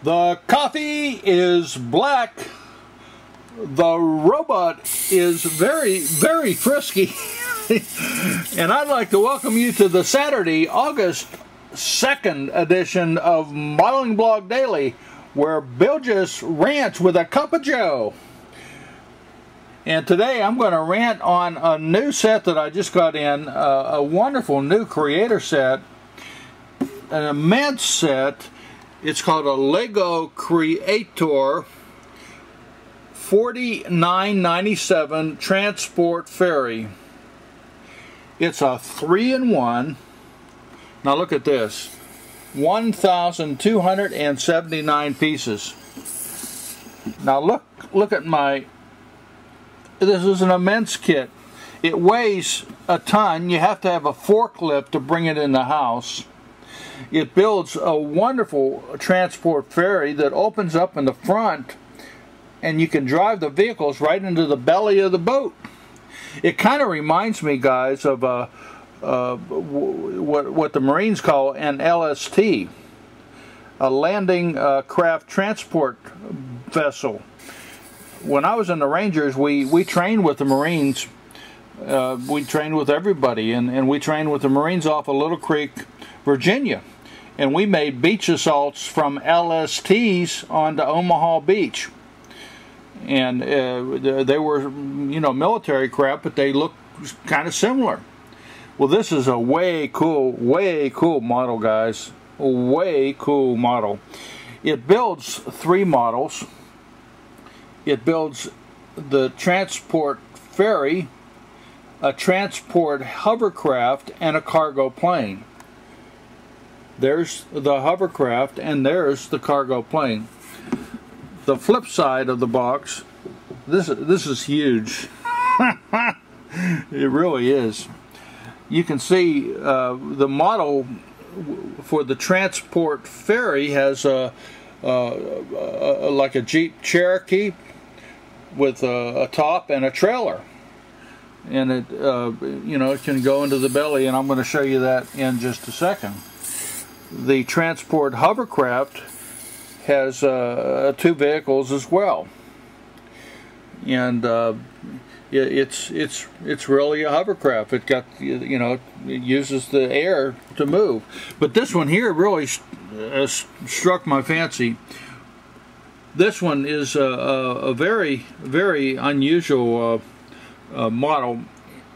The coffee is black. The robot is very, very frisky. And I'd like to welcome you to the Saturday, August 2nd edition of Modeling Blog Daily, where Bill just rants with a cup of joe. And today I'm going to rant on a new set that I just got in, a wonderful new creator set, an immense set. It's called a Lego Creator 49.97 Transport Ferry. It's a 3-in-1. Now look at this, 1,279 pieces. Now look at my. This is an immense kit. It weighs a ton. You have to have a forklift to bring it in the house. It builds a wonderful transport ferry that opens up in the front, and you can drive the vehicles right into the belly of the boat. It kind of reminds me, guys, of what the Marines call an LST, a landing craft transport vessel. When I was in the Rangers, we trained with the Marines. We trained with everybody, and we trained with the Marines off of Little Creek, Virginia, and we made beach assaults from LSTs onto Omaha Beach. And they were, you know, military crap, but they look kind of similar. Well, this is a way cool model, guys. A way cool model. It builds 3 models. It builds the transport ferry, a transport hovercraft, and a cargo plane. There's the hovercraft, and there's the cargo plane. The flip side of the box, this is huge. It really is. You can see the model for the transport ferry has like a Jeep Cherokee with a top and a trailer, and it you know, it can go into the belly, and I'm going to show you that in just a second. The transport hovercraft has 2 vehicles as well, and it's really a hovercraft. It got, you know, it uses the air to move. But this one here really struck my fancy. This one is a very, very unusual model,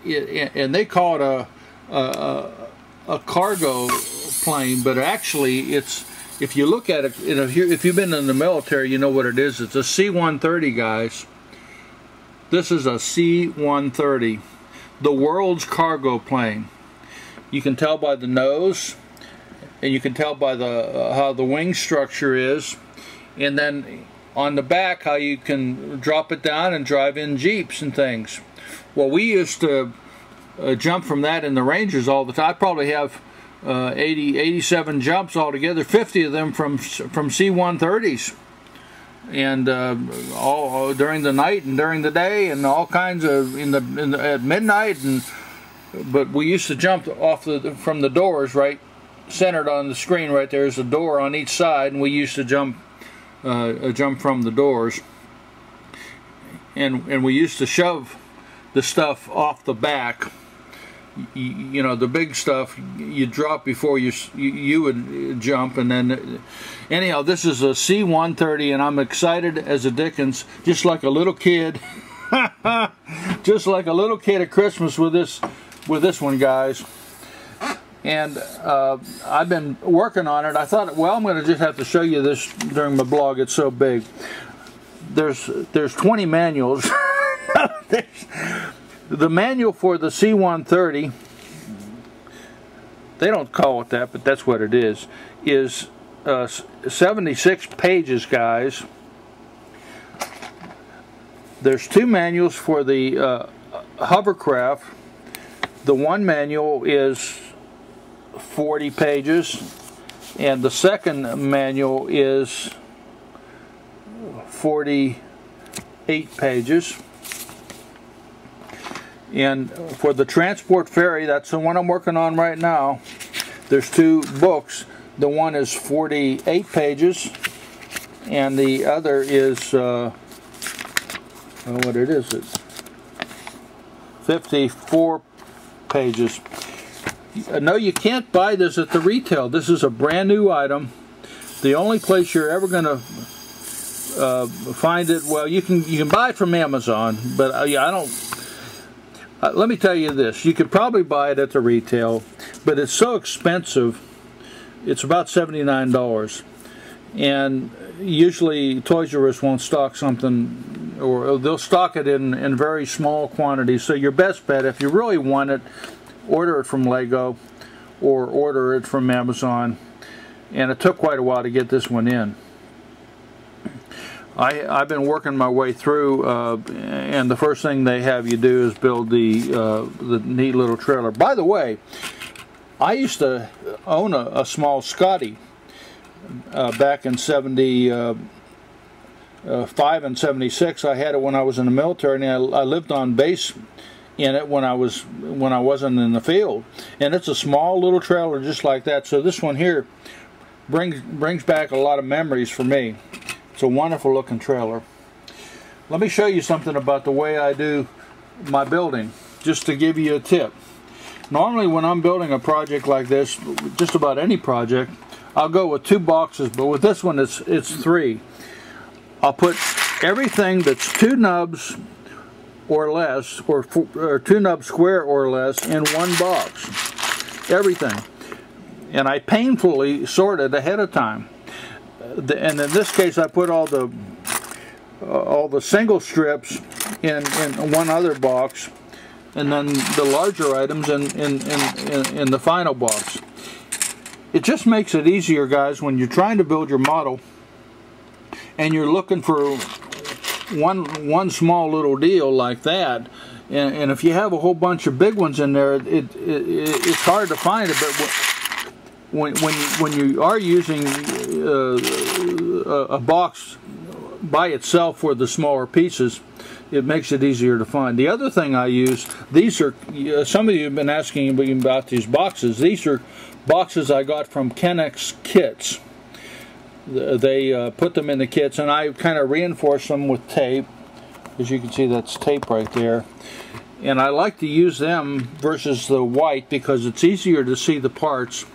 and they call it a cargo plane, but actually it's, if you look at it, you know, if you've been in the military, you know what it is. It's a C-130, guys. This is a C-130, the world's cargo plane. You can tell by the nose, and you can tell by the how the wing structure is, and then on the back how you can drop it down and drive in Jeeps and things. Well, we used to jump from that in the Rangers all the time. I probably have 87 jumps altogether, 50 of them from C-130s, and all during the night and during the day, and all kinds of at midnight. But we used to jump off from the doors, right centered on the screen. Right there's a door on each side, and we used to jump from the doors, and we used to shove the stuff off the back. You know, the big stuff you drop before you would jump. And then anyhow, this is a C-130, and I'm excited as a dickens, just like a little kid. Just like a little kid at Christmas with this one, guys. And I've been working on it. I thought, well, I'm going to just have to show you this during my blog. It's so big. There's 20 manuals. The manual for the C-130, they don't call it that, but that's what it is 76 pages, guys. There's 2 manuals for the hovercraft. The one manual is 40 pages, and the second manual is 48 pages. And for the transport ferry, that's the one I'm working on right now, there's 2 books. The one is 48 pages, and the other is what it is, it's 54 pages. No, you can't buy this at the retail. This is a brand new item. The only place you're ever going to find it, well, you can buy it from Amazon, but yeah, I don't. Let me tell you this: you could probably buy it at the retail, but it's so expensive. It's about $79, and usually Toys R Us won't stock something, or they'll stock it in very small quantities. So your best bet, if you really want it, order it from Lego or order it from Amazon. And it took quite a while to get this one in. I've been working my way through, and the first thing they have you do is build the neat little trailer. By the way, I used to own a small Scotty back in 75 and 76. I had it when I was in the military, and I lived on base in it when I wasn't in the field. And it's a small little trailer just like that. So this one here brings back a lot of memories for me. It's a wonderful looking trailer. Let me show you something about the way I do my building, just to give you a tip. Normally when I'm building a project like this, just about any project, I'll go with 2 boxes, but with this one it's 3. I'll put everything that's 2 nubs or less, or 2 nubs square or less, in one box. Everything. And I painfully sort it ahead of time. And in this case, I put all the single strips in one other box, and then the larger items in the final box. It just makes it easier, guys, when you're trying to build your model and you're looking for one small little deal like that. And if you have a whole bunch of big ones in there, it's hard to find it. But when you are using a box by itself for the smaller pieces, it makes it easier to find. The other thing I use, these are, some of you have been asking me about these boxes. These are boxes I got from Kennex Kits. They put them in the kits, and I kind of reinforce them with tape. As you can see, that's tape right there. And I like to use them versus the white because it's easier to see the parts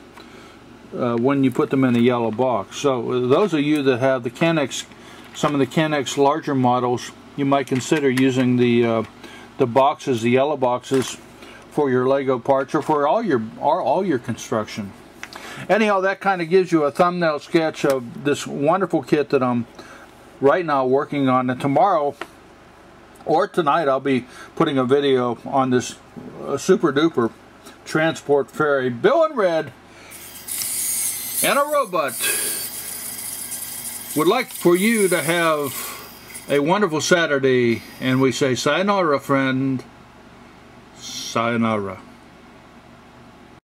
when you put them in a yellow box. So those of you that have the Kennex, some of the Kennex larger models, you might consider using the boxes, the yellow boxes, for your Lego parts or for all your construction. Anyhow, that kind of gives you a thumbnail sketch of this wonderful kit that I'm right now working on. And tomorrow or tonight I'll be putting a video on this super duper transport ferry. Bill in red and a robot. Would like for you to have a wonderful Saturday, and we say sayonara, friend. Sayonara.